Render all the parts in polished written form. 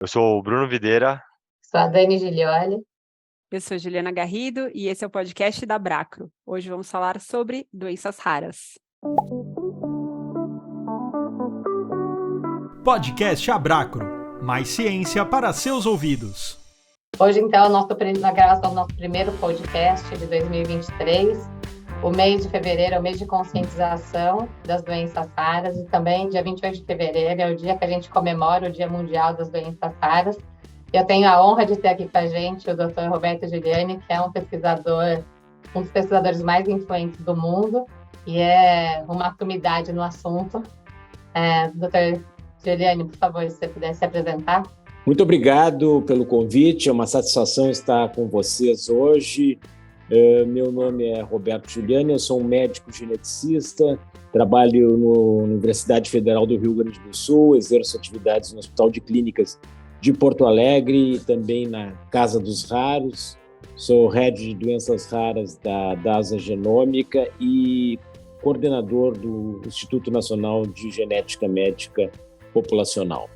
Eu sou o Bruno Videira. Sou a Dani Giglioli. Eu sou Juliana Garrido e esse é o podcast da Abracro. Hoje vamos falar sobre doenças raras. Podcast Abracro. Mais ciência para seus ouvidos. Hoje, então, na gravação do nosso primeiro podcast de 2023. O mês de fevereiro é o mês de conscientização das doenças raras e também dia 28 de fevereiro é o dia que a gente comemora o Dia Mundial das Doenças Raras. Eu tenho a honra de ter aqui com a gente o Dr. Roberto Giuliani, que é um dos pesquisadores mais influentes do mundo e é uma sumidade no assunto. Dr. Giuliani, por favor, se você pudesse se apresentar. Muito obrigado pelo convite, é uma satisfação estar com vocês hoje. Meu nome é Roberto Giuliani, eu sou um médico geneticista, trabalho na Universidade Federal do Rio Grande do Sul, exerço atividades no Hospital de Clínicas de Porto Alegre e também na Casa dos Raros. Sou head de doenças raras da DASA Genômica e coordenador do Instituto Nacional de Genética Médica Populacional.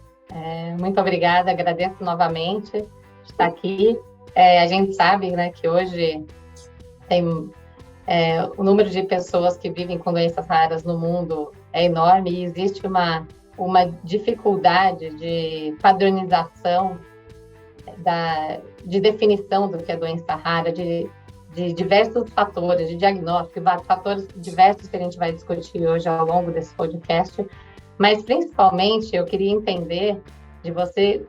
Muito obrigada, agradeço novamente estar aqui. A gente sabe, né, que hoje o número de pessoas que vivem com doenças raras no mundo é enorme e existe uma dificuldade de padronização, de definição do que é doença rara, de diversos fatores, de diagnóstico, fatores diversos que a gente vai discutir hoje ao longo desse podcast. Mas, principalmente, eu queria entender de você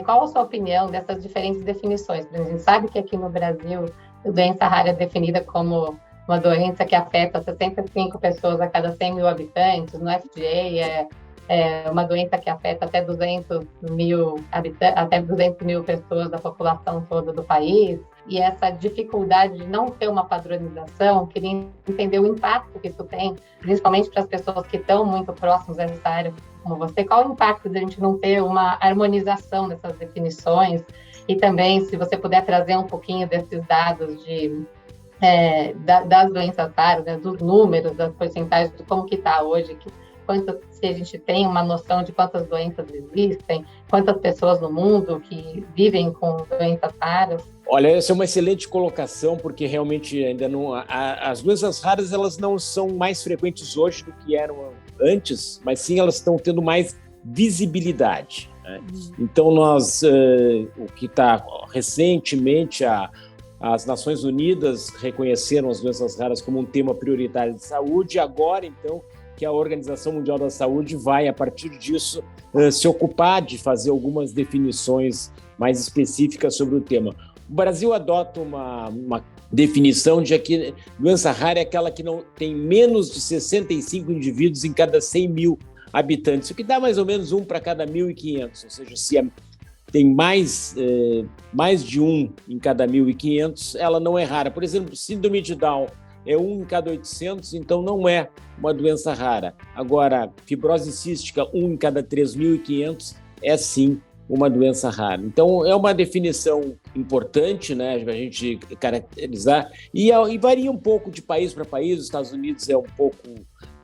qual a sua opinião dessas diferentes definições. A gente sabe que aqui no Brasil, a doença rara é definida como uma doença que afeta 65 pessoas a cada 100 mil habitantes. No FDA, é uma doença que afeta até 200 mil pessoas da população toda do país. E essa dificuldade de não ter uma padronização, queria entender o impacto que isso tem, principalmente para as pessoas que estão muito próximas dessa área, como você. Qual o impacto de a gente não ter uma harmonização dessas definições? E também, se você puder trazer um pouquinho desses dados das doenças raras, né, dos números, das porcentagens, de como que está hoje, se a gente tem uma noção de quantas doenças existem, quantas pessoas no mundo que vivem com doenças raras. Olha, essa é uma excelente colocação, porque realmente ainda não... As doenças raras, elas não são mais frequentes hoje do que eram antes, mas sim elas estão tendo mais visibilidade, né? Então, o que está recentemente, as Nações Unidas reconheceram as doenças raras como um tema prioritário de saúde, e agora, então, que a Organização Mundial da Saúde vai, a partir disso, se ocupar de fazer algumas definições mais específicas sobre o tema. O Brasil adota uma definição de que doença rara é aquela que não tem menos de 65 indivíduos em cada 100 mil habitantes, o que dá mais ou menos um para cada 1.500, ou seja, se tem mais de um em cada 1.500, ela não é rara. Por exemplo, síndrome de Down é 1 em cada 800, então não é uma doença rara. Agora, fibrose cística, 1 em cada 3.500, é sim uma doença rara. Então, é uma definição importante, né, a gente caracterizar, e varia um pouco de país para país. Os Estados Unidos é um pouco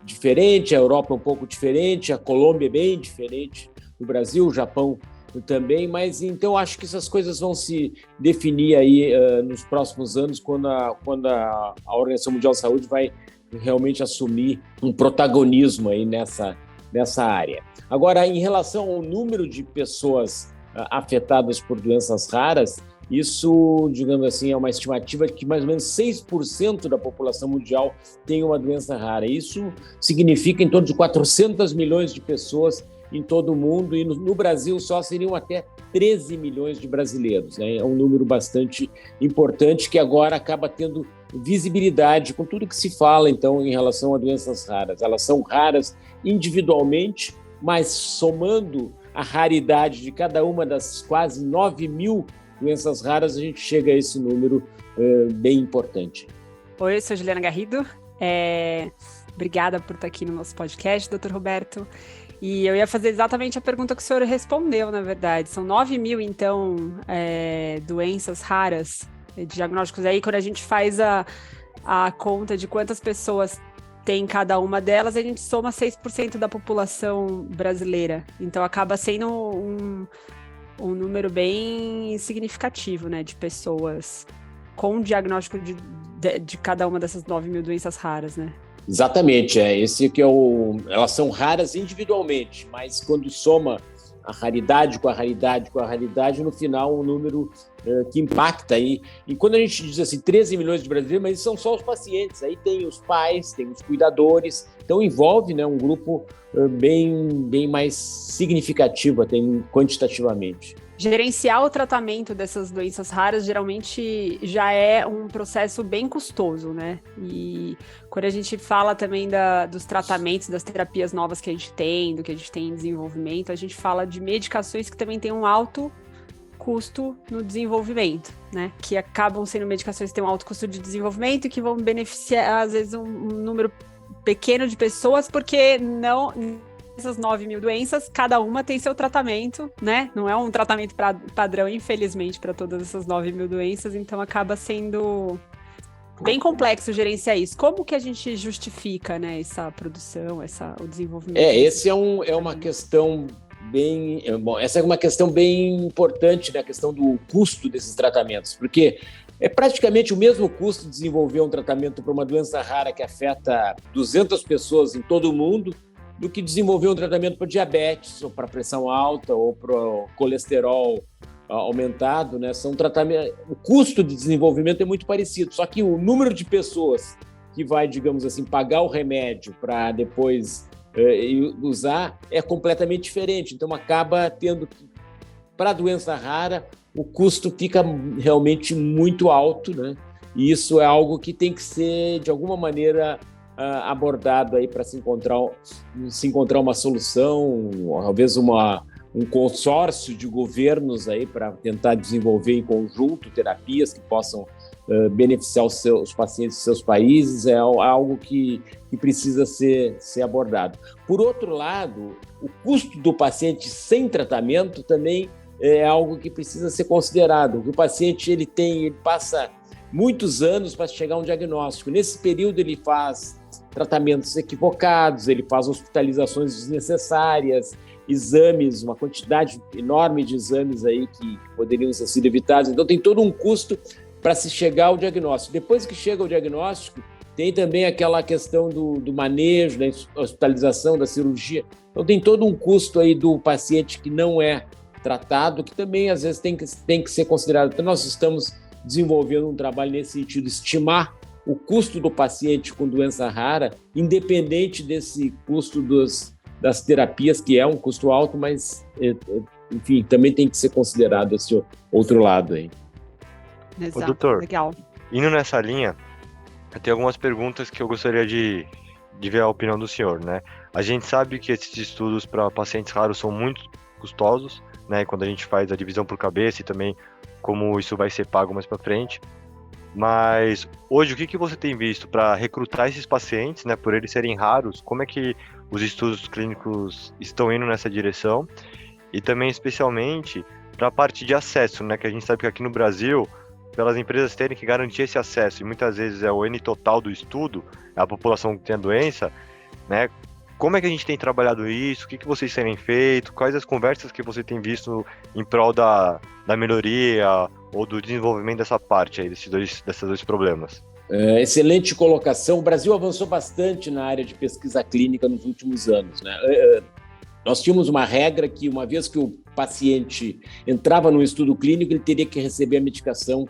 diferente, a Europa é um pouco diferente, a Colômbia é bem diferente do Brasil, o Japão também, mas então acho que essas coisas vão se definir aí nos próximos anos, quando a Organização Mundial da Saúde vai realmente assumir um protagonismo aí nessa área. Agora, em relação ao número de pessoas afetadas por doenças raras, isso, digamos assim, é uma estimativa de que mais ou menos 6% da população mundial tem uma doença rara. Isso significa em torno de 400 milhões de pessoas em todo o mundo, e no Brasil só seriam até 13 milhões de brasileiros, né? É um número bastante importante que agora acaba tendo visibilidade com tudo que se fala, então, em relação a doenças raras. Elas são raras individualmente, mas somando a raridade de cada uma das quase 9 mil doenças raras, a gente chega a esse número bem importante. Oi, eu sou Juliana Garrido. Obrigada por estar aqui no nosso podcast, Dr. Roberto. E eu ia fazer exatamente a pergunta que o senhor respondeu, na verdade. São 9 mil, então, doenças raras, diagnósticos. Aí, quando a gente faz a conta de quantas pessoas tem cada uma delas, a gente soma 6% da população brasileira. Então, acaba sendo um número bem significativo, né, de pessoas com diagnóstico de cada uma dessas 9 mil doenças raras, né? Exatamente, esse que elas são raras individualmente, mas quando soma a raridade com a raridade com a raridade, no final um número que impacta aí. E quando a gente diz assim, 13 milhões de brasileiros, mas são só os pacientes, aí tem os pais, tem os cuidadores, então envolve, né, um grupo bem mais significativo até quantitativamente. Gerenciar o tratamento dessas doenças raras geralmente já é um processo bem custoso, né? E quando a gente fala também dos tratamentos, das terapias novas que a gente tem, do que a gente tem em desenvolvimento, a gente fala de medicações que também têm um alto custo no desenvolvimento, né? Que acabam sendo medicações que têm um alto custo de desenvolvimento e que vão beneficiar, às vezes, um número pequeno de pessoas, porque não... Essas 9 mil doenças, cada uma tem seu tratamento, né? Não é um tratamento padrão, infelizmente, para todas essas 9 mil doenças, então acaba sendo bem complexo gerenciar isso. Como que a gente justifica, né, essa produção, o desenvolvimento? Esse é uma questão essa é uma questão bem importante, né? A questão do custo desses tratamentos, porque é praticamente o mesmo custo de desenvolver um tratamento para uma doença rara que afeta 200 pessoas em todo o mundo, do que desenvolver um tratamento para diabetes, ou para pressão alta, ou para colesterol aumentado, né? O custo de desenvolvimento é muito parecido, só que o número de pessoas que vai, digamos assim, pagar o remédio para depois usar é completamente diferente. Então, acaba tendo que, para a doença rara, o custo fica realmente muito alto, né? E isso é algo que tem que ser, de alguma maneira, abordado aí para se encontrar uma solução, talvez um consórcio de governos aí para tentar desenvolver em conjunto terapias que possam beneficiar os pacientes de seus países, é algo que precisa ser abordado. Por outro lado, o custo do paciente sem tratamento também é algo que precisa ser considerado. O paciente ele passa muitos anos para chegar a um diagnóstico. Nesse período ele faz tratamentos equivocados, ele faz hospitalizações desnecessárias, exames, uma quantidade enorme de exames aí que poderiam ter sido evitados. Então tem todo um custo para se chegar ao diagnóstico. Depois que chega ao diagnóstico, tem também aquela questão do manejo, da hospitalização, da cirurgia. Então tem todo um custo aí do paciente que não é tratado, que também às vezes tem que ser considerado. Então nós estamos desenvolvendo um trabalho nesse sentido, estimar o custo do paciente com doença rara, independente desse custo das terapias, que é um custo alto, mas, enfim, também tem que ser considerado esse outro lado aí. Exato. Ô, doutor, legal. Indo nessa linha, eu tenho algumas perguntas que eu gostaria de ver a opinião do senhor, né? A gente sabe que esses estudos para pacientes raros são muito custosos, né? Quando a gente faz a divisão por cabeça e também como isso vai ser pago mais para frente. Mas hoje, o que você tem visto para recrutar esses pacientes, né, por eles serem raros? Como é que os estudos clínicos estão indo nessa direção? E também, especialmente, para a parte de acesso, né, que a gente sabe que aqui no Brasil, pelas empresas terem que garantir esse acesso, e muitas vezes é o N total do estudo, é a população que tem a doença, né? Como é que a gente tem trabalhado isso? O que vocês têm feito? Quais as conversas que você tem visto em prol da melhoria ou do desenvolvimento dessa parte aí, desses dois problemas? Excelente colocação. O Brasil avançou bastante na área de pesquisa clínica nos últimos anos, né? Nós tínhamos uma regra que, uma vez que o paciente entrava no estudo clínico, ele teria que receber a medicação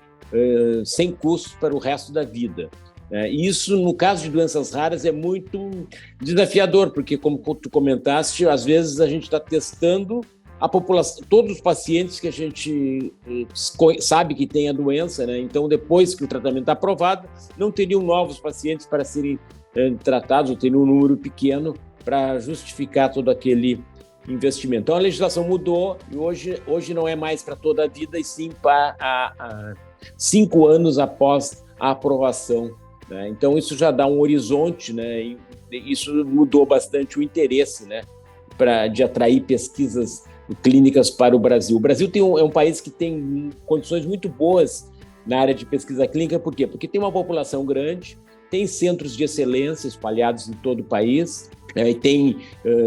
sem custo para o resto da vida. Isso, no caso de doenças raras, é muito desafiador, porque, como tu comentaste, às vezes a gente está testando a população, todos os pacientes que a gente sabe que tem a doença, né? Então, depois que o tratamento está aprovado, não teriam novos pacientes para serem tratados, ou teriam um número pequeno para justificar todo aquele investimento. Então, a legislação mudou e hoje não é mais para toda a vida, e sim para 5 anos após a aprovação. Então, isso já dá um horizonte, né? E isso mudou bastante o interesse, né? De atrair pesquisas clínicas para o Brasil. O Brasil é um país que tem condições muito boas na área de pesquisa clínica. Por quê? Porque tem uma população grande, tem centros de excelência espalhados em todo o país, E tem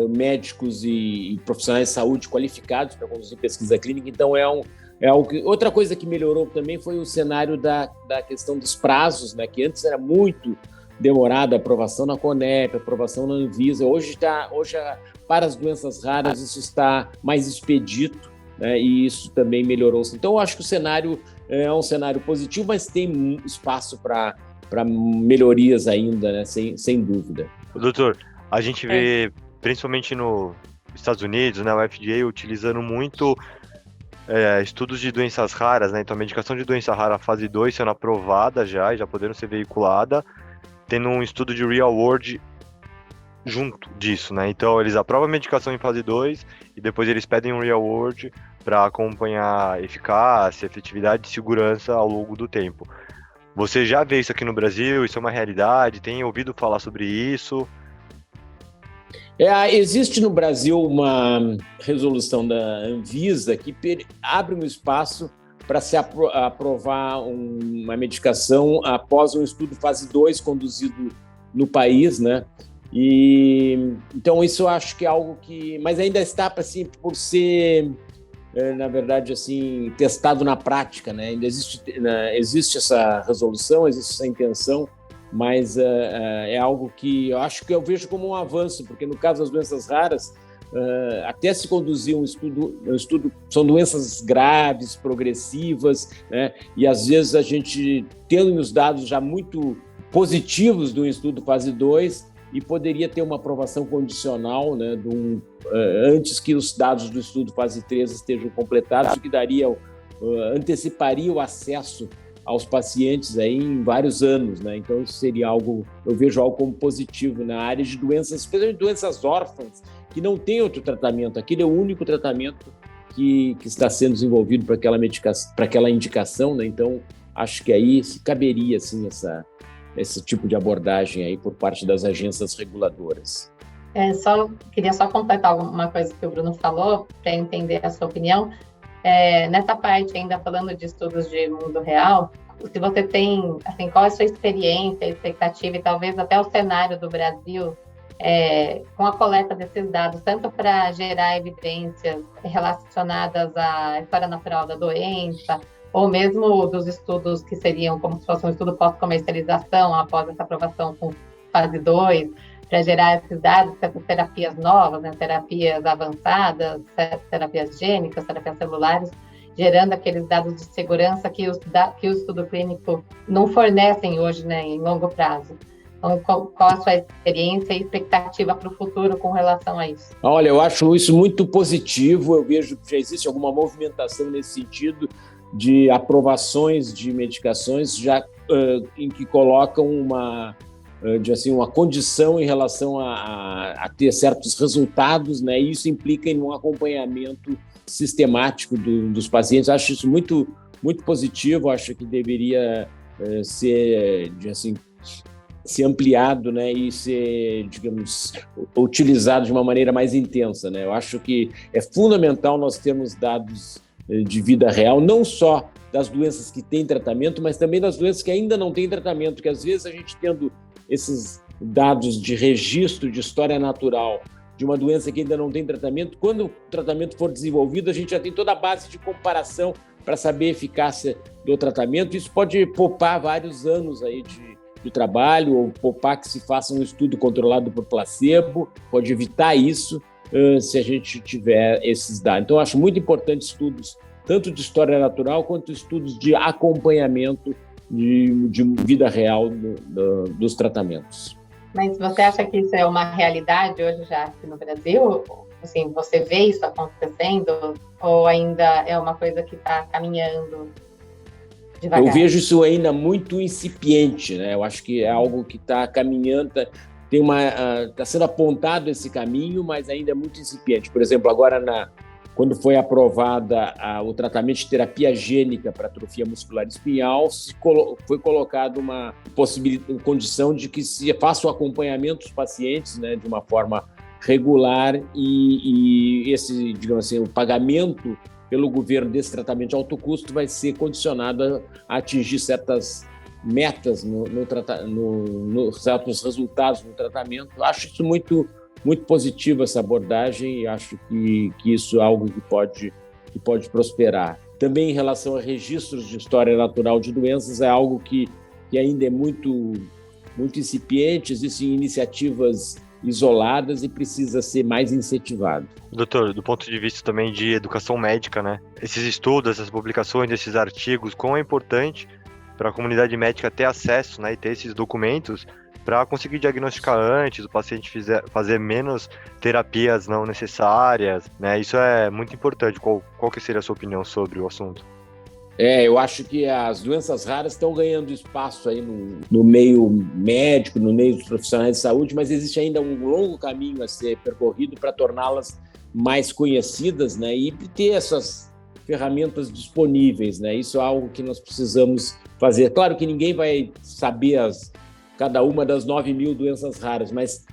médicos e profissionais de saúde qualificados para conduzir pesquisa clínica, então é algo que... Outra coisa que melhorou também foi o cenário da questão dos prazos, né, que antes era muito demorada a aprovação na Conep, a aprovação na Anvisa. Hoje, para as doenças raras, isso está mais expedito, né, e isso também melhorou. Então, eu acho que o cenário é um cenário positivo, mas tem espaço para melhorias ainda, né, sem dúvida. Doutor, a gente vê, principalmente nos Estados Unidos, né, o FDA utilizando muito estudos de doenças raras, né? Então, a medicação de doença rara fase 2 sendo aprovada já podendo ser veiculada, tendo um estudo de real world junto disso, né? Então, eles aprovam a medicação em fase 2 e depois eles pedem um real world para acompanhar eficácia, efetividade e segurança ao longo do tempo. Você já vê isso aqui no Brasil? Isso é uma realidade? Tem ouvido falar sobre isso? Existe no Brasil uma resolução da Anvisa que abre um espaço para se aprovar uma medicação após um estudo fase 2 conduzido no país, né? E então isso eu acho que é algo que... Mas ainda está assim, por ser, na verdade, assim, testado na prática, né? Ainda existe essa resolução, existe essa intenção, mas é algo que eu vejo como um avanço, porque no caso das doenças raras, até se conduzir um estudo, são doenças graves, progressivas, né? E às vezes a gente tem os dados já muito positivos do estudo fase 2 e poderia ter uma aprovação condicional, né, antes que os dados do estudo fase 3 estejam completados, o que anteciparia o acesso aos pacientes aí em vários anos, né? Então isso seria algo, eu vejo algo como positivo na área de doenças, especialmente doenças órfãs, que não tem outro tratamento. Aquele é o único tratamento que está sendo desenvolvido para aquela indicação, né? Então acho que aí caberia assim esse tipo de abordagem aí por parte das agências reguladoras. Queria só completar uma coisa que o Bruno falou, para entender a sua opinião. Nessa parte, ainda falando de estudos de mundo real, se você tem, assim, qual é a sua experiência, expectativa e talvez até o cenário do Brasil com a coleta desses dados, tanto para gerar evidências relacionadas à história natural da doença, ou mesmo dos estudos que seriam como se fosse um estudo pós-comercialização após essa aprovação com fase 2, para gerar esses dados, essas terapias novas, né, terapias avançadas, terapias gênicas, terapias celulares, gerando aqueles dados de segurança que o estudo clínico não fornecem hoje, né, em longo prazo. Então, qual a sua experiência e expectativa para o futuro com relação a isso? Olha, eu acho isso muito positivo, eu vejo que já existe alguma movimentação nesse sentido de aprovações de medicações já em que colocam uma condição em relação a ter certos resultados, né? E isso implica em um acompanhamento sistemático dos pacientes. Acho isso muito, muito positivo, acho que deveria ser ampliado, né? E ser, digamos, utilizado de uma maneira mais intensa, né? Eu acho que é fundamental nós termos dados de vida real, não só das doenças que têm tratamento, mas também das doenças que ainda não têm tratamento, que às vezes a gente tendo esses dados de registro de história natural de uma doença que ainda não tem tratamento, quando o tratamento for desenvolvido, a gente já tem toda a base de comparação para saber a eficácia do tratamento. Isso pode poupar vários anos aí de trabalho, ou poupar que se faça um estudo controlado por placebo, pode evitar isso se a gente tiver esses dados. Então, eu acho muito importante estudos, tanto de história natural, quanto estudos de acompanhamento de vida real dos tratamentos. Mas você acha que isso é uma realidade hoje já aqui no Brasil? Assim, você vê isso acontecendo ou ainda é uma coisa que está caminhando devagar? Eu vejo isso ainda muito incipiente, né? Eu acho que é algo que está caminhando, está sendo apontado esse caminho, mas ainda é muito incipiente. Por exemplo, agora quando foi aprovada o tratamento de terapia gênica para atrofia muscular espinhal, foi colocada uma condição de que se faça o acompanhamento dos pacientes, né, de uma forma regular e esse, digamos assim, o pagamento pelo governo desse tratamento de alto custo vai ser condicionado a atingir certas metas nos certos resultados no tratamento. Eu acho isso muito muito positiva essa abordagem e acho que isso é algo que pode prosperar. Também em relação a registros de história natural de doenças, é algo que ainda é muito incipiente, existem iniciativas isoladas e precisa ser mais incentivado. Doutor, do ponto de vista também de educação médica, né? Esses estudos, essas publicações, esses artigos, quão é importante para a comunidade médica ter acesso, né, e ter esses documentos para conseguir diagnosticar antes, o paciente fazer menos terapias não necessárias, né? Isso é muito importante. Qual que seria a sua opinião sobre o assunto? Eu acho que as doenças raras estão ganhando espaço aí no meio médico, no meio dos profissionais de saúde, mas existe ainda um longo caminho a ser percorrido para torná-las mais conhecidas, né? E ter essas ferramentas disponíveis, né? Isso é algo que nós precisamos fazer. Claro que ninguém vai saber cada uma das 9.000 doenças raras, mas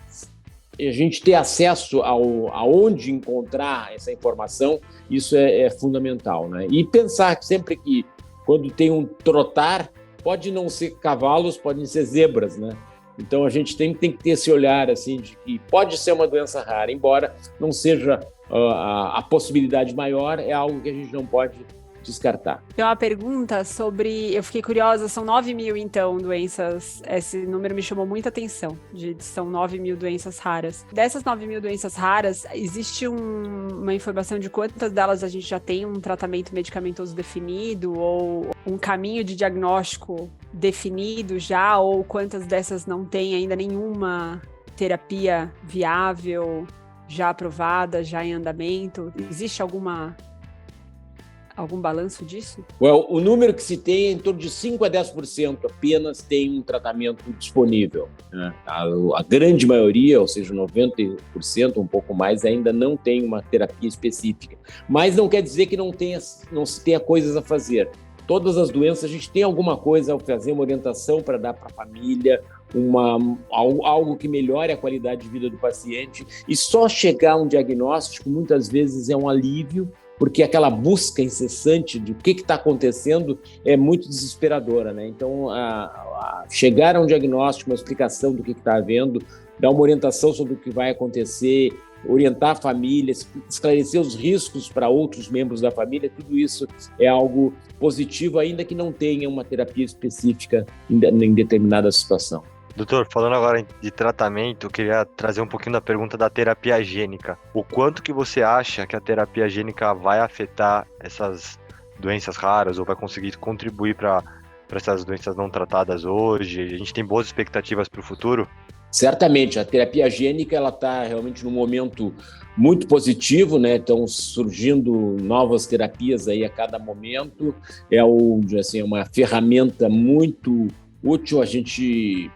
a gente ter acesso aonde encontrar essa informação, isso é fundamental, né? E pensar que sempre que, quando tem um trotar, pode não ser cavalos, podem ser zebras, né? Então a gente tem que ter esse olhar assim de que pode ser uma doença rara, embora não seja a possibilidade maior, é algo que a gente não pode descartar. Tem uma pergunta sobre, eu fiquei curiosa, são 9.000 então doenças, esse número me chamou muita atenção, são 9.000 doenças raras. Dessas 9.000 doenças raras, existe uma informação de quantas delas a gente já tem um tratamento medicamentoso definido ou um caminho de diagnóstico definido já, ou quantas dessas não tem ainda nenhuma terapia viável, já aprovada, já em andamento? Existe algum balanço disso? O número que se tem é em torno de 5 a 10% apenas tem um tratamento disponível, né? A grande maioria, ou seja, 90%, um pouco mais, ainda não tem uma terapia específica. Mas não quer dizer que não se tenha coisas a fazer. Todas as doenças, a gente tem alguma coisa a fazer, uma orientação para dar para a família, algo que melhore a qualidade de vida do paciente. E só chegar a um diagnóstico, muitas vezes, é um alívio, porque aquela busca incessante de o que está acontecendo é muito desesperadora, né? Então, chegar a um diagnóstico, uma explicação do que está havendo, dar uma orientação sobre o que vai acontecer, orientar a família, esclarecer os riscos para outros membros da família, tudo isso é algo positivo, ainda que não tenha uma terapia específica em determinada situação. Doutor, falando agora de tratamento, eu queria trazer um pouquinho da pergunta da terapia gênica. O quanto que você acha que a terapia gênica vai afetar essas doenças raras ou vai conseguir contribuir para essas doenças não tratadas hoje? A gente tem boas expectativas para o futuro? Certamente, a terapia gênica ela está realmente num momento muito positivo, né? Estão surgindo novas terapias aí a cada momento. É uma ferramenta muito útil. A gente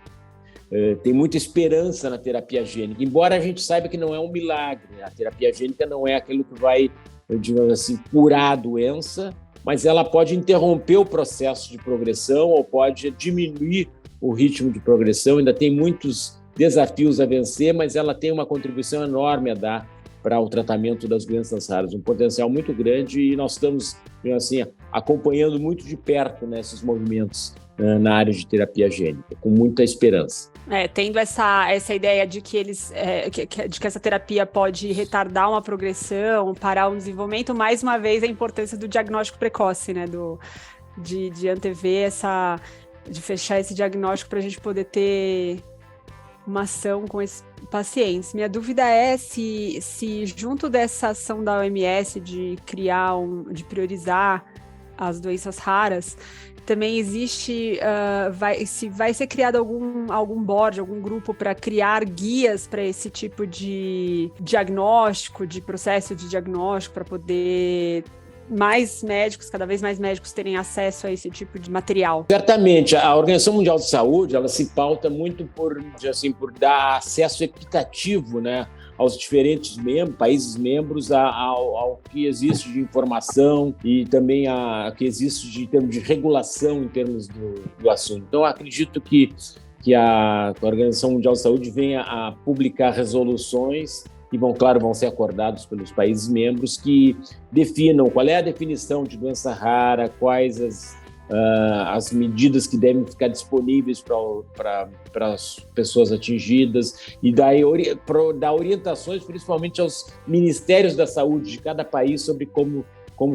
tem muita esperança na terapia gênica, embora a gente saiba que não é um milagre. A terapia gênica não é aquilo que vai, digamos assim, curar a doença, mas ela pode interromper o processo de progressão ou pode diminuir o ritmo de progressão. Ainda tem muitos desafios a vencer, mas ela tem uma contribuição enorme a dar para o tratamento das doenças raras, um potencial muito grande, e nós estamos, assim, acompanhando muito de perto, né, esses movimentos na área de terapia gênica, com muita esperança. Tendo essa ideia de que de que essa terapia pode retardar uma progressão, parar um desenvolvimento, mais uma vez a importância do diagnóstico precoce, né, de antever de fechar esse diagnóstico para a gente poder ter uma ação com esses pacientes. Minha dúvida é se junto dessa ação da OMS de de priorizar as doenças raras, também existe, se vai ser criado algum board, algum grupo para criar guias para esse tipo de diagnóstico, de processo de diagnóstico, para poder cada vez mais médicos terem acesso a esse tipo de material. Certamente, a Organização Mundial de Saúde, ela se pauta muito por dar acesso equitativo, né, aos diferentes países membros, ao que existe de informação e também a que existe em termos de regulação em termos do assunto. Então, acredito que a Organização Mundial de Saúde venha a publicar resoluções que vão ser acordados pelos países membros, que definam qual é a definição de doença rara, quais as medidas que devem ficar disponíveis para as pessoas atingidas e dar orientações principalmente aos ministérios da saúde de cada país sobre como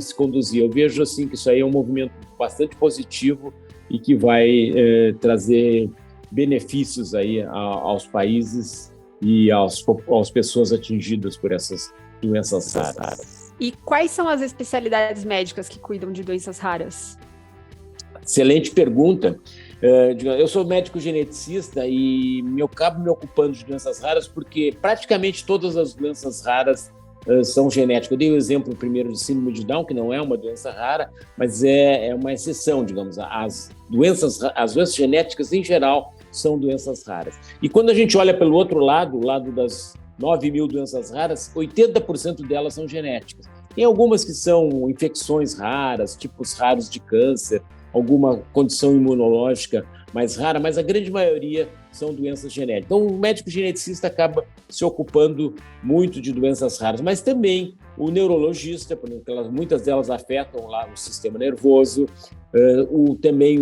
se conduzir. Eu vejo assim que isso aí é um movimento bastante positivo e que vai trazer benefícios aí aos países e às pessoas atingidas por essas doenças raras. E quais são as especialidades médicas que cuidam de doenças raras? Excelente pergunta. Eu sou médico geneticista e me acabo me ocupando de doenças raras porque praticamente todas as doenças raras são genéticas. Eu dei o exemplo primeiro de síndrome de Down, que não é uma doença rara, mas é uma exceção, digamos. As doenças genéticas, em geral, são doenças raras. E quando a gente olha pelo outro lado, o lado das 9 mil doenças raras, 80% delas são genéticas. Tem algumas que são infecções raras, tipos raros de câncer, alguma condição imunológica mais rara, mas a grande maioria são doenças genéticas. Então, o médico geneticista acaba se ocupando muito de doenças raras, mas também o neurologista, porque muitas delas afetam lá o sistema nervoso, também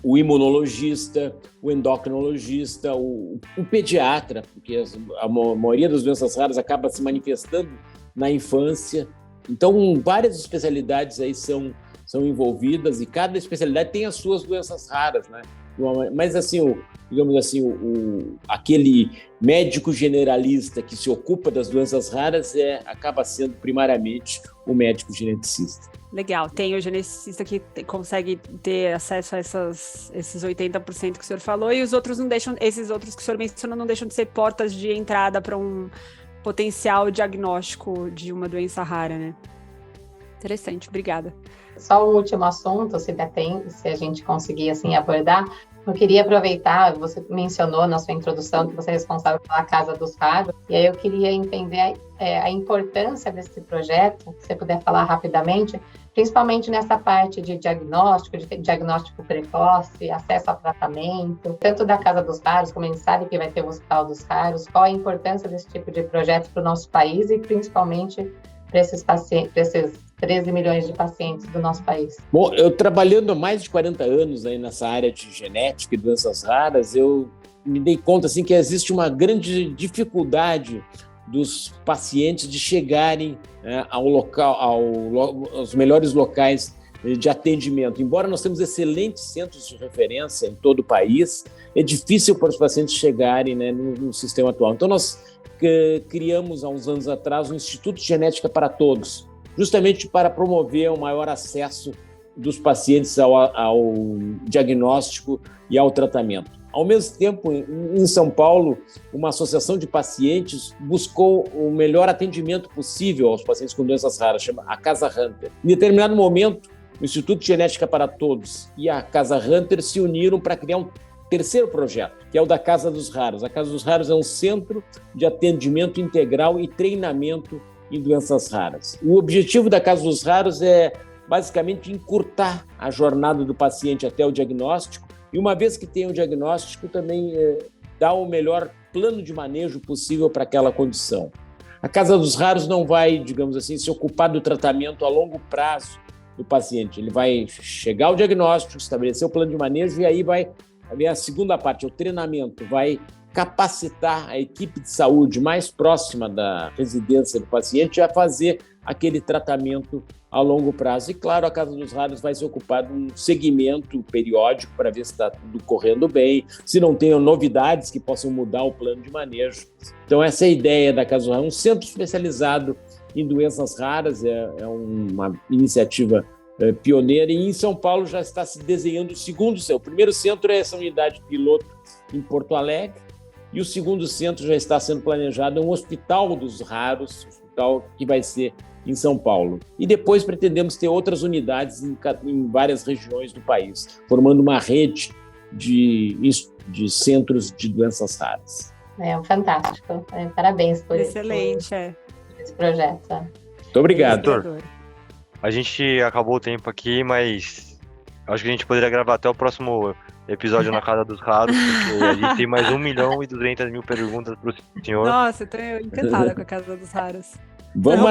o imunologista, o endocrinologista, o pediatra, porque a maioria das doenças raras acaba se manifestando na infância. Então, várias especialidades aí são envolvidas e cada especialidade tem as suas doenças raras, né? Mas assim, digamos assim, aquele médico generalista que se ocupa das doenças raras acaba sendo primariamente o médico geneticista. Legal, tem o geneticista que consegue ter acesso a esses 80% que o senhor falou e os outros não deixam, esses outros que o senhor mencionou não deixam de ser portas de entrada para um potencial diagnóstico de uma doença rara, né? Interessante, obrigada. Só um último assunto, se a gente conseguir assim abordar, eu queria aproveitar, você mencionou na sua introdução que você é responsável pela Casa dos Raros, e aí eu queria entender a importância desse projeto, se você puder falar rapidamente, principalmente nessa parte de diagnóstico precoce, acesso ao tratamento, tanto da Casa dos Raros, como a gente sabe que vai ter o Hospital dos Raros, qual a importância desse tipo de projeto para o nosso país e principalmente para esses pacientes, para esses 13 milhões de pacientes do nosso país. Bom, eu trabalhando há mais de 40 anos aí nessa área de genética e doenças raras, eu me dei conta assim, que existe uma grande dificuldade dos pacientes de chegarem aos melhores locais de atendimento. Embora nós temos excelentes centros de referência em todo o país, é difícil para os pacientes chegarem, né, no sistema atual. Então, nós criamos há uns anos atrás o Instituto de Genética para Todos, justamente para promover o maior acesso dos pacientes ao diagnóstico e ao tratamento. Ao mesmo tempo, em São Paulo, uma associação de pacientes buscou o melhor atendimento possível aos pacientes com doenças raras, chama a Casa Hunter. Em determinado momento, o Instituto de Genética para Todos e a Casa Hunter se uniram para criar um terceiro projeto, que é o da Casa dos Raros. A Casa dos Raros é um centro de atendimento integral e treinamento em doenças raras. O objetivo da Casa dos Raros é basicamente encurtar a jornada do paciente até o diagnóstico e, uma vez que tem o diagnóstico, também dar o melhor plano de manejo possível para aquela condição. A Casa dos Raros não vai, digamos assim, se ocupar do tratamento a longo prazo do paciente. Ele vai chegar ao diagnóstico, estabelecer o plano de manejo e aí vai haver a segunda parte, o treinamento, vai capacitar a equipe de saúde mais próxima da residência do paciente a fazer aquele tratamento a longo prazo. E, claro, a Casa dos Raros vai se ocupar de um segmento periódico para ver se está tudo correndo bem, se não tem novidades que possam mudar o plano de manejo. Então, essa é a ideia da Casa dos Raros, um centro especializado em doenças raras, é uma iniciativa pioneira, e em São Paulo já está se desenhando o segundo centro. O primeiro centro é essa unidade piloto em Porto Alegre, e o segundo centro já está sendo planejado, é um Hospital dos Raros, hospital que vai ser em São Paulo. E depois pretendemos ter outras unidades em várias regiões do país, formando uma rede de centros de doenças raras. Fantástico. Parabéns por Excelente, esse projeto. Muito obrigado. Doutor, a gente acabou o tempo aqui, mas acho que a gente poderia gravar até o próximo episódio na Casa dos Raros, porque a gente tem mais 1.200.000 perguntas para o senhor. Nossa, eu estou encantada com a Casa dos Raros. Vamos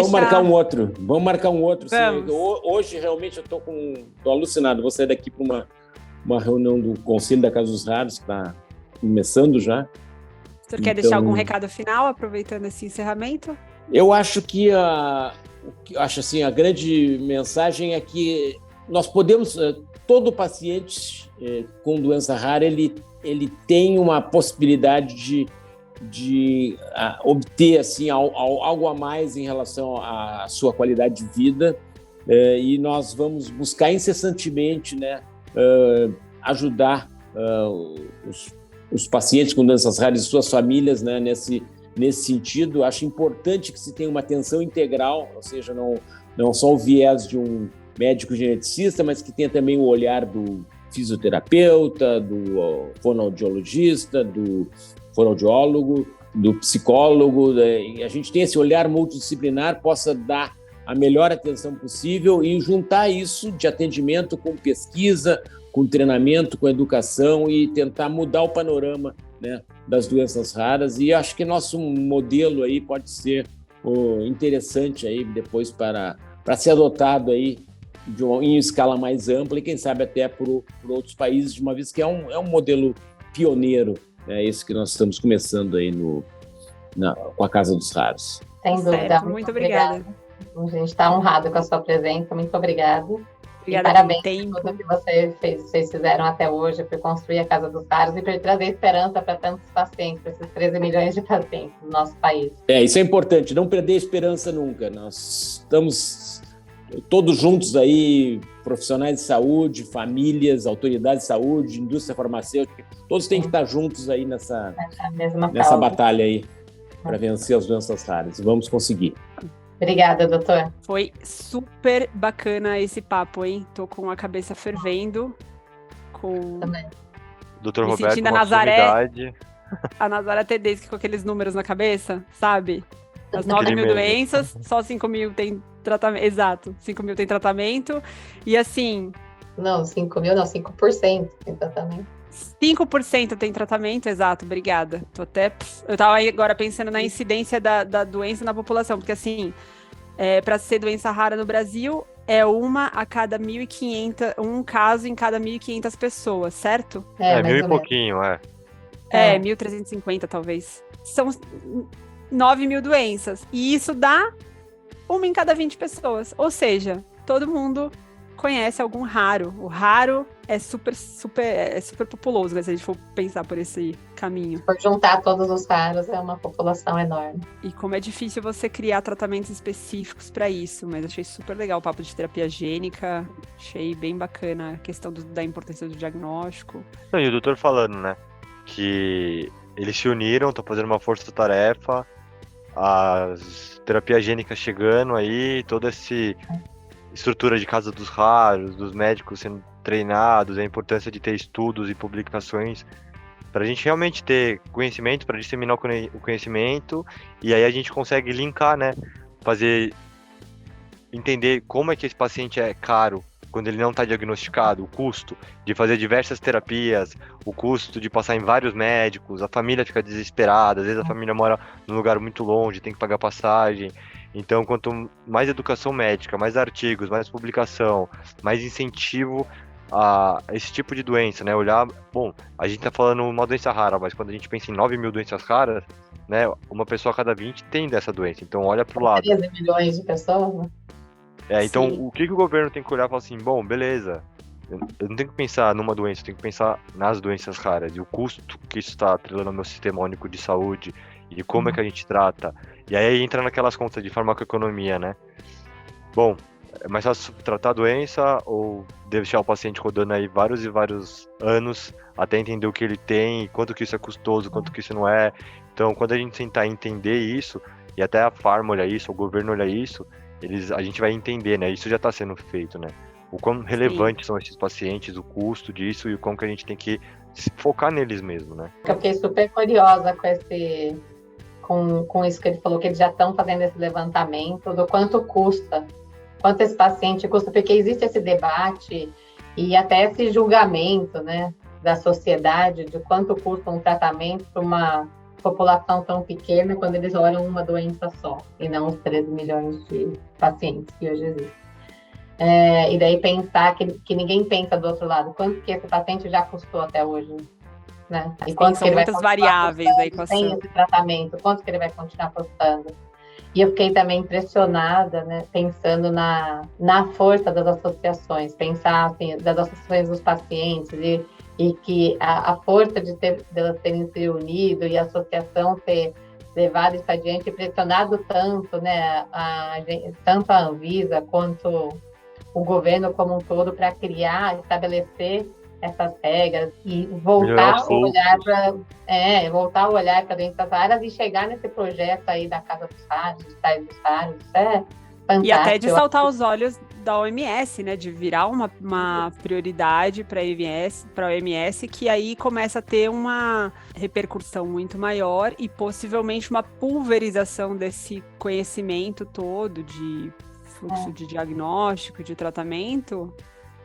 marcar um outro. Vamos. Hoje, realmente, eu estou alucinado. Vou sair daqui para uma reunião do Conselho da Casa dos Raros, que está começando já. O senhor quer deixar algum recado final, aproveitando esse encerramento? Eu acho que a grande mensagem é que nós podemos... Todo paciente com doença rara, ele tem uma possibilidade de obter assim, algo a mais em relação à sua qualidade de vida, e nós vamos buscar incessantemente, né, ajudar os pacientes com doenças raras e suas famílias, né, nesse sentido. Acho importante que se tenha uma atenção integral, ou seja, não só o viés de um médico geneticista, mas que tenha também o olhar do fisioterapeuta, do fonoaudiologista, do fonoaudiólogo, do psicólogo, e a gente tem esse olhar multidisciplinar, possa dar a melhor atenção possível e juntar isso de atendimento com pesquisa, com treinamento, com educação e tentar mudar o panorama, né, das doenças raras. E acho que nosso modelo aí pode ser interessante aí depois para ser adotado aí em escala mais ampla e quem sabe até por outros países, de uma vez que é um modelo pioneiro, né, esse que nós estamos começando aí com a Casa dos Raros. Sem dúvida. Certo, muito obrigada. A gente está honrado com a sua presença, muito obrigada. Obrigada, e parabéns por tudo que vocês fizeram até hoje, por construir a Casa dos Raros e por trazer esperança para tantos pacientes, para esses 13 milhões de pacientes no nosso país. Isso é importante, não perder a esperança nunca. Nós estamos todos juntos aí, profissionais de saúde, famílias, autoridades de saúde, indústria farmacêutica, todos têm que estar juntos aí nessa batalha aí, para vencer as doenças raras. Vamos conseguir. Obrigada, doutor. Foi super bacana esse papo, hein? Tô com a cabeça fervendo. Também. Doutor Me Roberto, sentindo a Nazaré Tedeschi com aqueles números na cabeça, sabe? As 9 mil doenças, só 5 mil tem tratamento. Exato, 5 mil tem tratamento. E assim... Não, 5 mil não, 5% tem tratamento. 5% tem tratamento, exato, obrigada. Eu tava aí agora pensando na incidência da doença na população, porque assim, para ser doença rara no Brasil, é uma a cada 1.500, um caso em cada 1.500 pessoas, certo? Mil e pouquinho, 1.350 talvez. São 9 mil doenças, e isso dá uma em cada 20 pessoas, ou seja, todo mundo conhece algum raro. O raro é super populoso, se a gente for pensar por esse caminho. Se for juntar todos os raros, é uma população enorme. E como é difícil você criar tratamentos específicos para isso, mas achei super legal o papo de terapia gênica, achei bem bacana a questão da importância do diagnóstico. E o doutor falando, né, que eles se uniram, estão fazendo uma força-tarefa, as terapias gênicas chegando aí, toda essa estrutura de Casa dos Raros, dos médicos sendo treinados, a importância de ter estudos e publicações para a gente realmente ter conhecimento, para disseminar o conhecimento, e aí a gente consegue linkar, né, entender como é que esse paciente é caro quando ele não está diagnosticado, o custo de fazer diversas terapias, o custo de passar em vários médicos, a família fica desesperada, às vezes a família mora num lugar muito longe, tem que pagar passagem. Então, quanto mais educação médica, mais artigos, mais publicação, mais incentivo a esse tipo de doença, né? Olhar, bom, a gente tá falando uma doença rara, mas quando a gente pensa em 9 mil doenças raras, né? Uma pessoa a cada 20 tem dessa doença, então olha pro lado. 13 milhões de pessoas, né? Então, Sim. o que o governo tem que olhar e falar assim, bom, beleza, eu não tenho que pensar numa doença, eu tenho que pensar nas doenças raras, e o custo que isso está atrelando ao meu sistema único de saúde, e de como é que a gente trata. E aí entra naquelas contas de farmacoeconomia, né? Bom, é mais fácil tratar a doença ou deixar o paciente rodando aí vários e vários anos até entender o que ele tem, quanto que isso é custoso, quanto que isso não é. Então, quando a gente tentar entender isso, e até a farma olha isso, o governo olha isso, a gente vai entender, né? Isso já está sendo feito, né? O quão relevantes são esses pacientes, o custo disso e o como que a gente tem que focar neles mesmo, né? Eu fiquei super curiosa com isso que ele falou, que eles já estão fazendo esse levantamento do quanto custa, quanto esse paciente custa, porque existe esse debate e até esse julgamento, né, da sociedade de quanto custa um tratamento para população tão pequena quando eles olham uma doença só, e não os 13 milhões de pacientes que hoje existem. E daí pensar que ninguém pensa do outro lado, quanto que esse paciente já custou até hoje, né? E quanto São que ele vai muitas variáveis da equação. sem esse tratamento, quanto que ele vai continuar custando. E eu fiquei também impressionada, né, pensando na força das associações, pensar assim, das associações dos pacientes e que a força de elas terem se unido e a associação ter levado isso adiante e pressionado tanto, né, tanto a Anvisa quanto o governo como um todo para criar, estabelecer essas regras e voltar a olhar para doenças raras e chegar nesse projeto aí da Casa dos Raros, dos Tais dos Raros, isso é fantástico. E até de saltar os olhos da OMS, né, de virar uma prioridade para a OMS, que aí começa a ter uma repercussão muito maior e possivelmente uma pulverização desse conhecimento todo de fluxo de diagnóstico, de tratamento,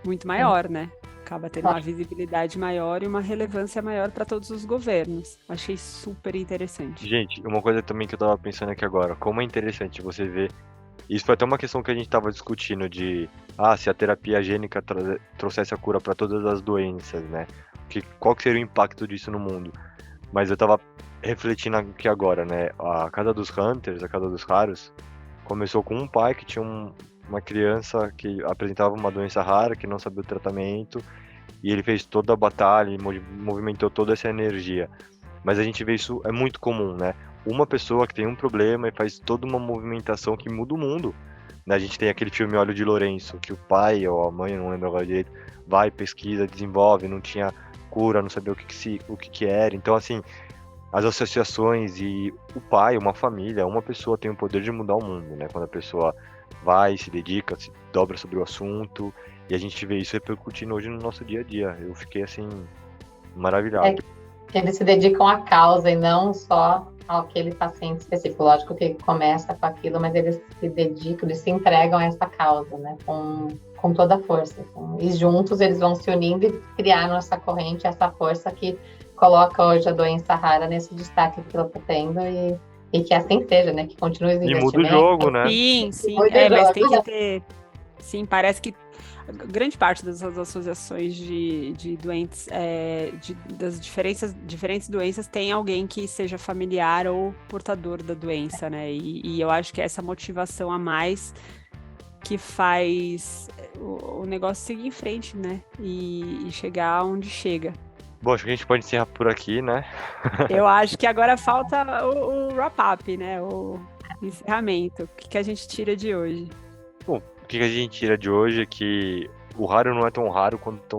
muito maior, né? Acaba tendo uma visibilidade maior e uma relevância maior para todos os governos. Achei super interessante. Gente, uma coisa também que eu tava pensando aqui agora, como é interessante você ver, isso foi até uma questão que a gente tava discutindo de, se a terapia gênica trouxesse a cura para todas as doenças, né? Qual que seria o impacto disso no mundo? Mas eu tava refletindo aqui agora, né? A Casa dos Hunters, a Casa dos Raros, começou com um pai que tinha uma criança que apresentava uma doença rara, que não sabia o tratamento, e ele fez toda a batalha, e movimentou toda essa energia. Mas a gente vê isso, é muito comum, né? Uma pessoa que tem um problema e faz toda uma movimentação que muda o mundo. Né? A gente tem aquele filme Olho de Lourenço, que o pai ou a mãe, não lembro agora direito, vai, pesquisa, desenvolve, não tinha cura, não sabia o que era. Então, assim, as associações e o pai, uma família, uma pessoa tem o poder de mudar o mundo, né? Quando a pessoa vai, se dedica, se dobra sobre o assunto, e a gente vê isso repercutindo hoje no nosso dia a dia. Eu fiquei, assim, maravilhado. Eles se dedicam à causa e não só àquele paciente específico. Lógico que começa com aquilo, mas eles se dedicam, eles se entregam a essa causa, né? Com toda a força. Assim. E juntos eles vão se unindo e criaram essa corrente, essa força que coloca hoje a doença rara nesse destaque que ela está tendo e que assim seja, né? Que continue os investimentos. E muda o jogo, né? Sim. Mas tem que ter... Sim, parece que grande parte das associações de doentes, das diferentes doenças, tem alguém que seja familiar ou portador da doença, né? E eu acho que é essa motivação a mais que faz o negócio seguir em frente, né? E chegar onde chega. Bom, acho que a gente pode encerrar por aqui, né? Eu acho que agora falta o wrap-up, né? O encerramento. O que a gente tira de hoje? Bom, o que a gente tira de hoje é que o raro não é tão raro quando estão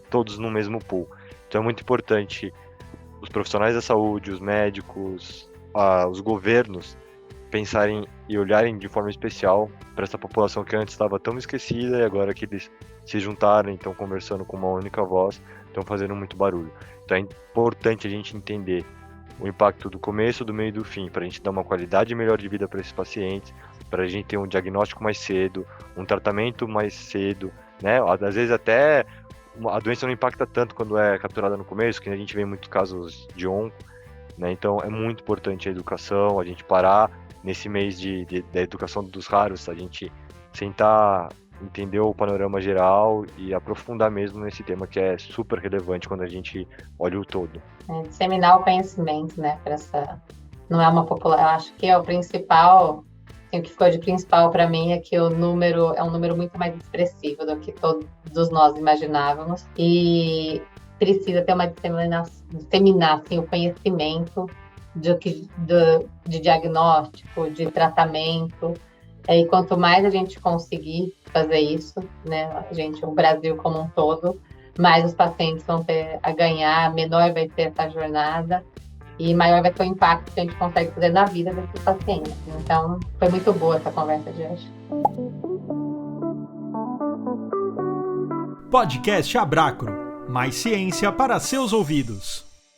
todos no mesmo pool. Então é muito importante os profissionais da saúde, os médicos, os governos pensarem e olharem de forma especial para essa população que antes estava tão esquecida e agora que eles se juntaram, estão conversando com uma única voz, estão fazendo muito barulho. Então é importante a gente entender o impacto do começo, do meio e do fim, para a gente dar uma qualidade melhor de vida para esses pacientes, para a gente ter um diagnóstico mais cedo, um tratamento mais cedo, né? Às vezes até a doença não impacta tanto quando é capturada no começo, que a gente vê muitos casos de onco, né? Então é muito importante a educação, a gente parar nesse mês da educação dos raros, a gente sentar, entender o panorama geral e aprofundar mesmo nesse tema que é super relevante quando a gente olha o todo. Disseminar o conhecimento, né? Não é uma população. Eu acho que é o principal. O que ficou de principal para mim é que o número é um número muito mais expressivo do que todos nós imaginávamos e precisa ter uma disseminar assim, o conhecimento de diagnóstico, de tratamento. E quanto mais a gente conseguir fazer isso, né, o Brasil como um todo, mais os pacientes vão ter a ganhar, menor vai ser essa jornada e maior vai ser o impacto que a gente consegue fazer na vida desses pacientes. Então, foi muito boa essa conversa de hoje. Podcast Abracro. Mais ciência para seus ouvidos.